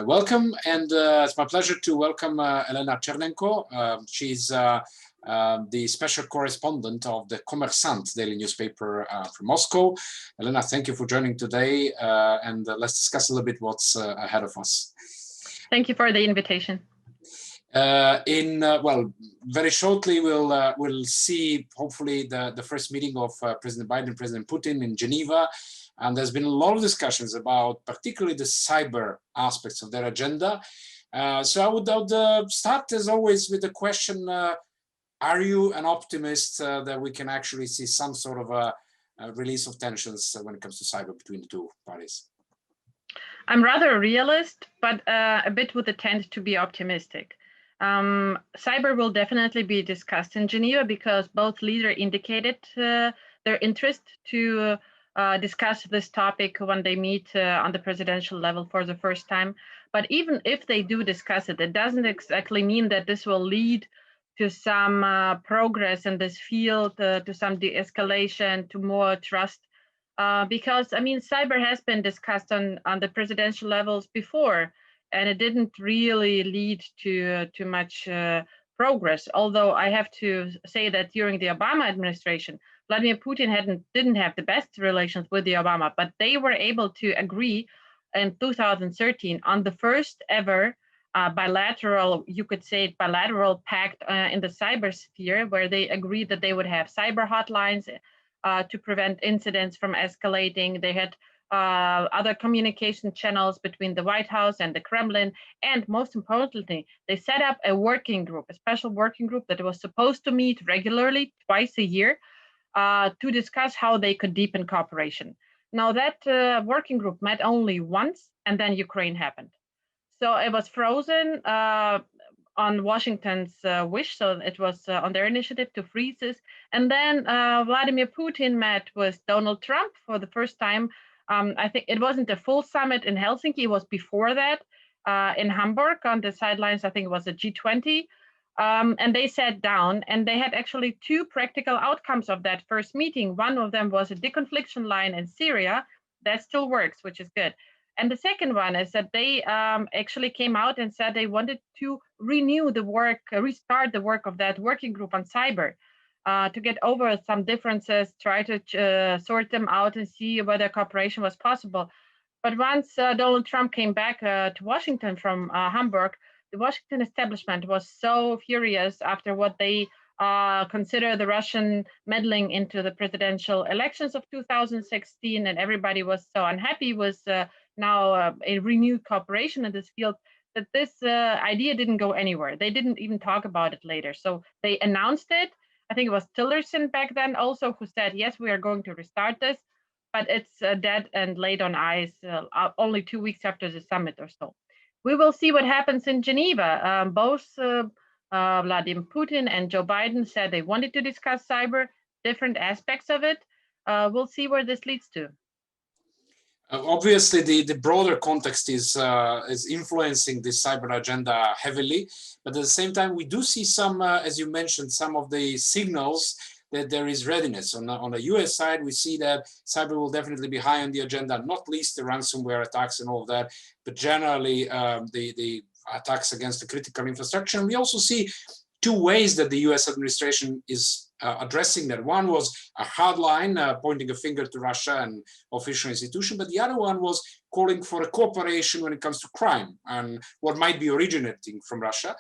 Welcome, and it's my pleasure to welcome Elena Chernenko. She's the special correspondent of the Kommersant daily newspaper from Moscow. Elena, thank you for joining today, and let's discuss a little bit what's ahead of us. Thank you for the invitation. Well, very shortly we'll see hopefully the first meeting of President Biden and President Putin in Geneva. And there's been a lot of discussions about particularly the cyber aspects of their agenda. So I would start, as always, with the question, are you an optimist that we can actually see some sort of a release of tensions when it comes to cyber between the two parties? I'm rather a realist, but a bit with a tend to be optimistic. Cyber will definitely be discussed in Geneva because both leaders indicated their interest to discuss this topic when they meet on the presidential level for the first time. But even if they do discuss it, it doesn't exactly mean that this will lead to some progress in this field, to some de-escalation, to more trust. Because, I mean, cyber has been discussed on the presidential levels before, and it didn't really lead to too much progress. Although I have to say that during the Obama administration, Vladimir Putin didn't have the best relations with the Obama, but they were able to agree in 2013 on the first ever bilateral, you could say bilateral pact in the cyber sphere, where they agreed that they would have cyber hotlines to prevent incidents from escalating. They had other communication channels between the White House and the Kremlin. And most importantly, they set up a working group, a special working group that was supposed to meet regularly twice a year to discuss how they could deepen cooperation. Now that working group met only once, and then Ukraine happened. So it was frozen on Washington's wish, so it was on their initiative to freeze this. And then Vladimir Putin met with Donald Trump for the first time. I think it wasn't a full summit in Helsinki, it was before that in Hamburg on the sidelines. I think it was a G20. And they sat down and they had actually two practical outcomes of that first meeting. One of them was a deconfliction line in Syria that still works, which is good. And the second one is that they actually came out and said they wanted to renew the work, restart the work of that working group on cyber to get over some differences, try to sort them out and see whether cooperation was possible. But once Donald Trump came back to Washington from Hamburg, the Washington establishment was so furious after what they consider the Russian meddling into the presidential elections of 2016, and everybody was so unhappy with now a renewed cooperation in this field that this idea didn't go anywhere. They didn't even talk about it later. So they announced it. I think it was Tillerson back then also who said, yes, we are going to restart this, but it's dead and laid on ice only 2 weeks after the summit or so. We will see what happens in Geneva. Both Vladimir Putin and Joe Biden said they wanted to discuss cyber, different aspects of it. We'll see where this leads to. Obviously, the broader context is influencing this cyber agenda heavily, but at the same time, we do see some, as you mentioned, some of the signals that there is readiness. On the US side, we see that cyber will definitely be high on the agenda, not least the ransomware attacks and all of that, but generally the attacks against the critical infrastructure. And we also see two ways that the US administration is addressing that. One was a hard line, pointing a finger to Russia and official institution, but the other one was calling for a cooperation when it comes to crime and what might be originating from Russia.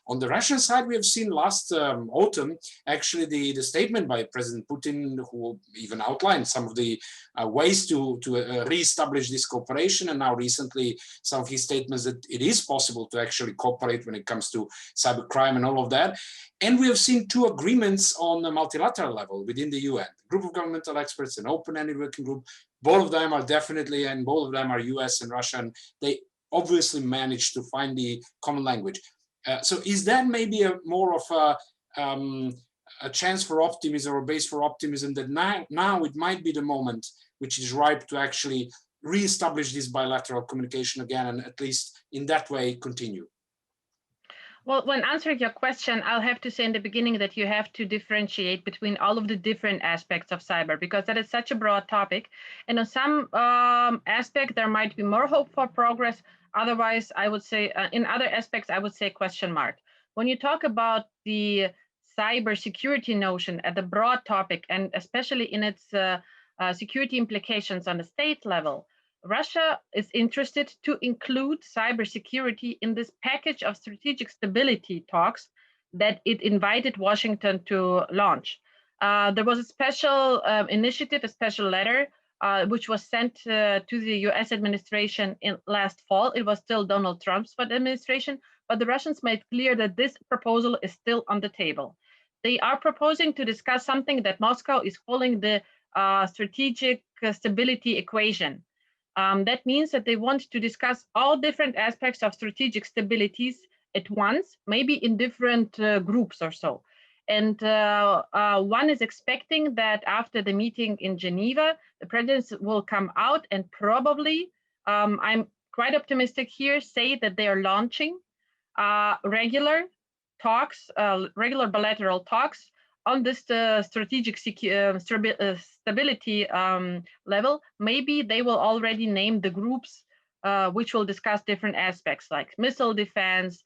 On the Russian side, we have seen last autumn, actually the statement by President Putin, who even outlined some of the ways to re-establish this cooperation, and now recently some of his statements that it is possible to actually cooperate when it comes to cybercrime and all of that. And we have seen two agreements on a multilateral level within the UN, a group of governmental experts, an open-ended working group. Both of them are definitely, and both of them are US and Russian. They obviously managed to find the common language. So is that maybe more of a chance for optimism or base for optimism that now it might be the moment which is ripe to actually re-establish this bilateral communication again, and at least in that way continue? Well, when answering your question, I'll have to say in the beginning that you have to differentiate between all of the different aspects of cyber, because that is such a broad topic. And on some aspect, there might be more hope for progress. Otherwise, I would say in other aspects, I would say question mark. When you talk about the cybersecurity notion at the broad topic, and especially in its security implications on the state level, Russia is interested to include cybersecurity in this package of strategic stability talks that it invited Washington to launch. There was a special initiative, a special letter, which was sent to the US administration in last fall. It was still Donald Trump's administration, but the Russians made clear that this proposal is still on the table. They are proposing to discuss something that Moscow is calling the strategic stability equation. That means that they want to discuss all different aspects of strategic stabilities at once, maybe in different groups or so. And one is expecting that after the meeting in Geneva, the presidents will come out and probably, I'm quite optimistic here, say that they are launching regular talks, regular bilateral talks on this strategic stability level. Maybe they will already name the groups which will discuss different aspects like missile defense,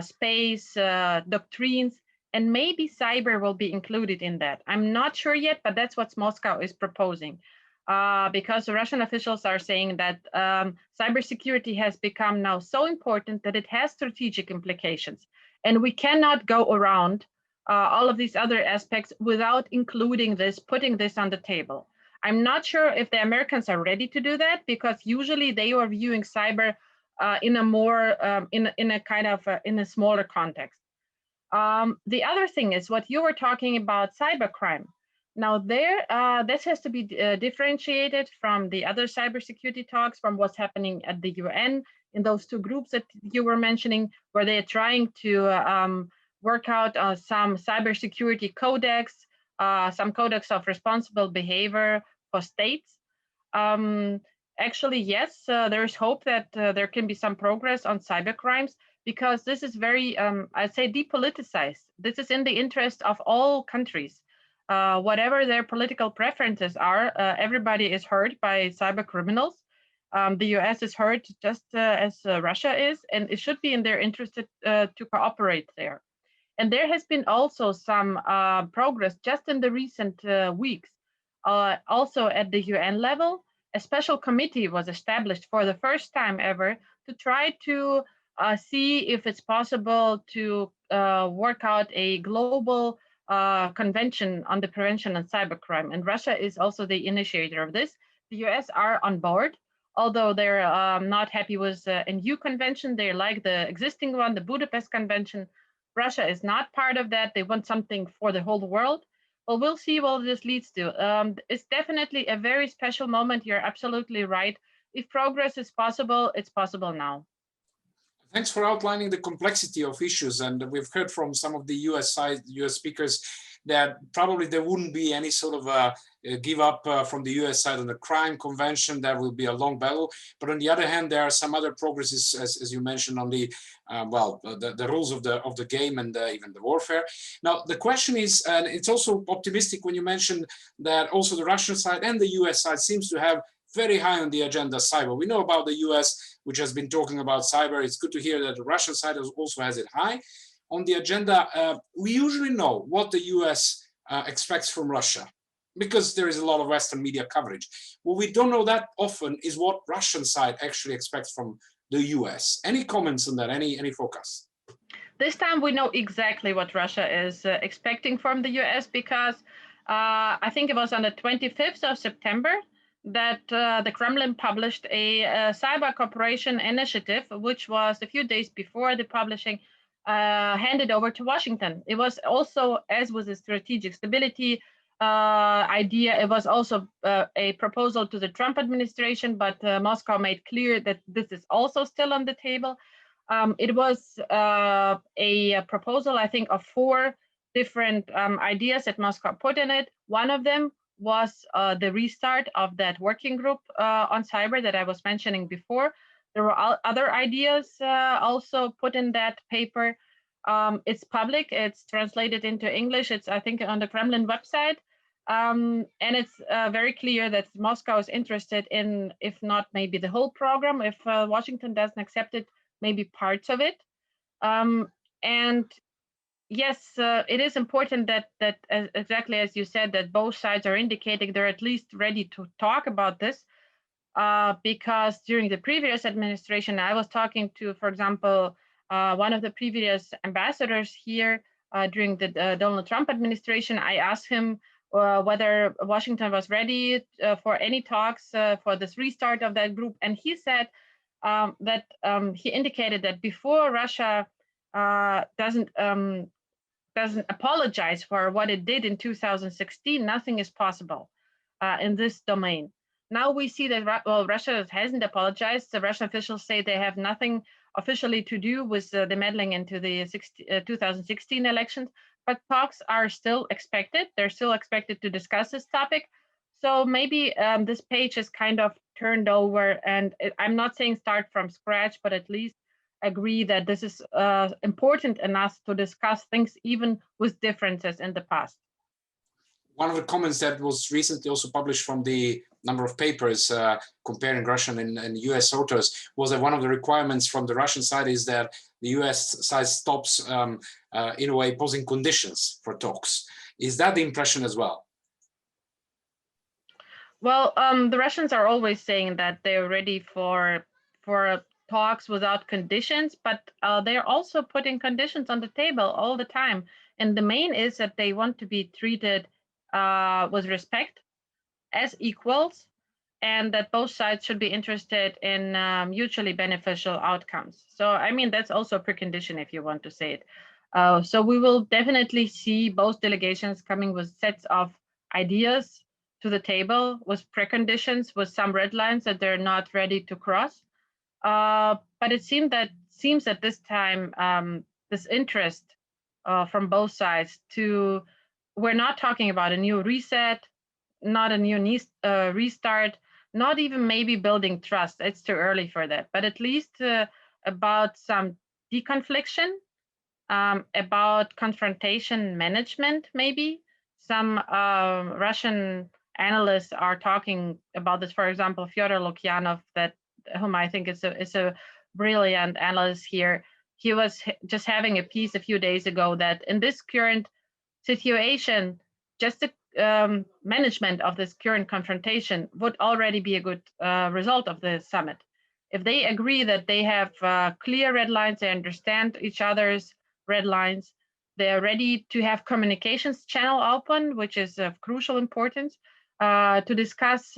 space, doctrines, and maybe cyber will be included in that. I'm not sure yet, but that's what Moscow is proposing. Because the Russian officials are saying that cybersecurity has become now so important that it has strategic implications. And we cannot go around all of these other aspects without including this, putting this on the table. I'm not sure if the Americans are ready to do that, because usually they are viewing cyber in a more, in a kind of, in a smaller context. The other thing is what you were talking about, cybercrime. Now there, this has to be differentiated from the other cybersecurity talks, from what's happening at the UN in those two groups that you were mentioning, where they are trying to work out some cybersecurity codex, some codex of responsible behavior for states. Actually, yes, there's hope that there can be some progress on cybercrimes, because this is very, I'd say, depoliticized. This is in the interest of all countries. Whatever their political preferences are, everybody is hurt by cyber criminals. The US is hurt just as Russia is, and it should be in their interest to cooperate there. And there has been also some progress just in the recent weeks. Also at the UN level, a special committee was established for the first time ever to try to see if it's possible to work out a global convention on the prevention of cybercrime. And Russia is also the initiator of this. The US are on board, although they're not happy with a new convention. They like the existing one, the Budapest Convention. Russia is not part of that. They want something for the whole world. Well, we'll see what this leads to. It's definitely a very special moment. You're absolutely right. If progress is possible, it's possible now. Thanks for outlining the complexity of issues. And we've heard from some of the US speakers that probably there wouldn't be any sort of a give up from the US side on the crime convention. That will be a long battle. But on the other hand, there are some other progresses, as you mentioned, on the the rules of the game and even the warfare. Now, the question is, and it's also optimistic when you mention that also the Russian side and the US side seems to have very high on the agenda cyber. We know about the US, which has been talking about cyber. It's good to hear that the Russian side also has it high on the agenda. We usually know what the US expects from Russia because there is a lot of Western media coverage. What we don't know that often is what Russian side actually expects from the US. Any comments on that? Any focus? This time we know exactly what Russia is expecting from the US, because I think it was on the 25th of September that the Kremlin published a cyber cooperation initiative, which was a few days before the publishing, handed over to Washington. It was also, as with the strategic stability idea, it was also a proposal to the Trump administration, but Moscow made clear that this is also still on the table. It was a proposal, I think, of 4 different ideas that Moscow put in it. One of them was the restart of that working group on cyber that I was mentioning before. There were other ideas also put in that paper. It's public, it's translated into English. It's, I think, on the Kremlin website. And it's very clear that Moscow is interested in, if not maybe the whole program, if Washington doesn't accept it, maybe parts of it. And yes, it is important that exactly as you said, that both sides are indicating they're at least ready to talk about this. Because during the previous administration, I was talking to, for example, one of the previous ambassadors here during the Donald Trump administration. I asked him whether Washington was ready for any talks for this restart of that group. And he said that he indicated that before Russia doesn't apologize for what it did in 2016, nothing is possible in this domain. Now we see that Russia hasn't apologized. The Russian officials say they have nothing officially to do with the meddling into the 2016 elections, but talks are still expected. They're still expected to discuss this topic. So maybe this page is kind of turned over, and I'm not saying start from scratch, but at least agree that this is important enough to discuss things even with differences in the past. One of the comments that was recently also published from the number of papers comparing Russian and US authors was that one of the requirements from the Russian side is that the US side stops in a way posing conditions for talks. Is that the impression as well? Well, the Russians are always saying that they're ready for talks without conditions, but they're also putting conditions on the table all the time. And the main is that they want to be treated with respect as equals, and that both sides should be interested in mutually beneficial outcomes. So, I mean, that's also a precondition if you want to say it. So we will definitely see both delegations coming with sets of ideas to the table with preconditions, with some red lines that they're not ready to cross. But it seems that this time this interest from both sides we're not talking about a new reset, not a new restart, not even maybe building trust. It's too early for that, but at least about some deconfliction, about confrontation management, maybe. Some Russian analysts are talking about this. For example, Fyodor Lukyanov, whom I think is a brilliant analyst here. He was just having a piece a few days ago that in this current situation, just the management of this current confrontation would already be a good result of the summit. If they agree that they have clear red lines, they understand each other's red lines, they're ready to have communications channel open, which is of crucial importance, to discuss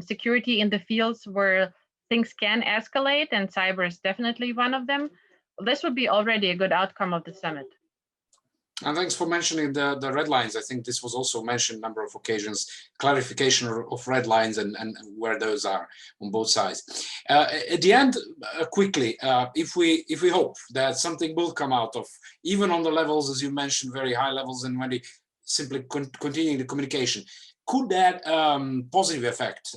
security in the fields where things can escalate, and cyber is definitely one of them. This would be already a good outcome of the summit. And thanks for mentioning the red lines. I think this was also mentioned a number of occasions, clarification of red lines and where those are on both sides. At the end, quickly, if we hope that something will come out of, even on the levels, as you mentioned, very high levels, and when they simply continuing the communication, could that positive effect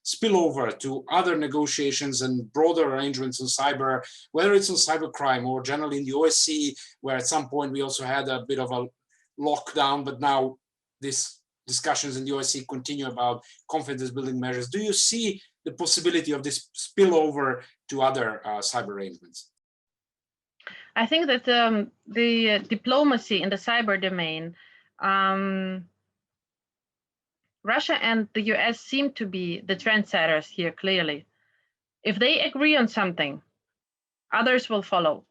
spill over to other negotiations and broader arrangements on cyber, whether it's on cybercrime or generally in the OSCE, where at some point we also had a bit of a lockdown, but now these discussions in the OSCE continue about confidence building measures. Do you see the possibility of this spillover to other cyber arrangements? I think that the diplomacy in the cyber domain, Russia and the US seem to be the trendsetters here, clearly. If they agree on something, others will follow.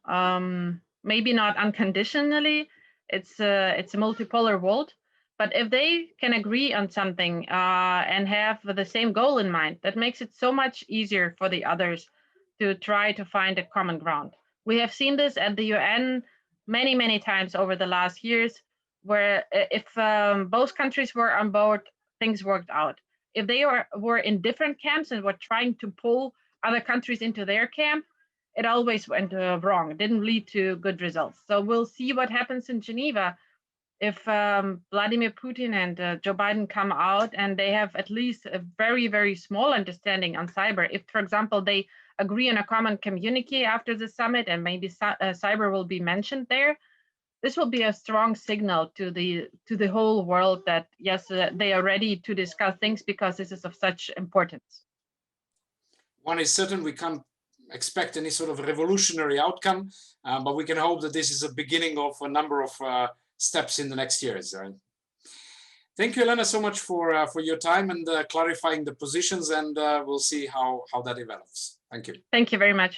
Maybe not unconditionally, it's a multipolar world, but if they can agree on something and have the same goal in mind, that makes it so much easier for the others to try to find a common ground. We have seen this at the UN many, many times over the last years, where if both countries were on board, things worked out. If they were in different camps and were trying to pull other countries into their camp, it always went wrong. It didn't lead to good results. So we'll see what happens in Geneva if Vladimir Putin and Joe Biden come out and they have at least a very, very small understanding on cyber. If, for example, they agree on a common communique after the summit and maybe cyber will be mentioned there, this will be a strong signal to the whole world that yes, they are ready to discuss things because this is of such importance. One is certain, we can't expect any sort of revolutionary outcome, but we can hope that this is a beginning of a number of steps in the next years. Thank you, Elena, so much for your time and clarifying the positions, and we'll see how that develops. Thank you. Thank you very much.